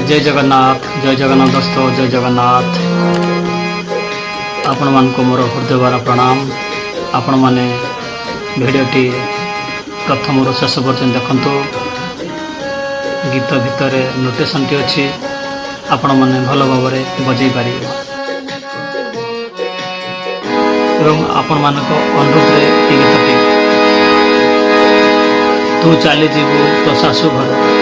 जय जगन्नाथ दोस्तों, जय जगन्नाथ। आपण मान को मोर हृदय भरा प्रणाम। आपण माने भिडियोटी प्रथम रू शेष पर्यंत देखंतु। गीत भितर नोटेशन टी अच्छी, आपण माने भल भाव बजै पारे एवं आपण मान अनुरोध गीतटी तू चली जीवु तो शाशु घर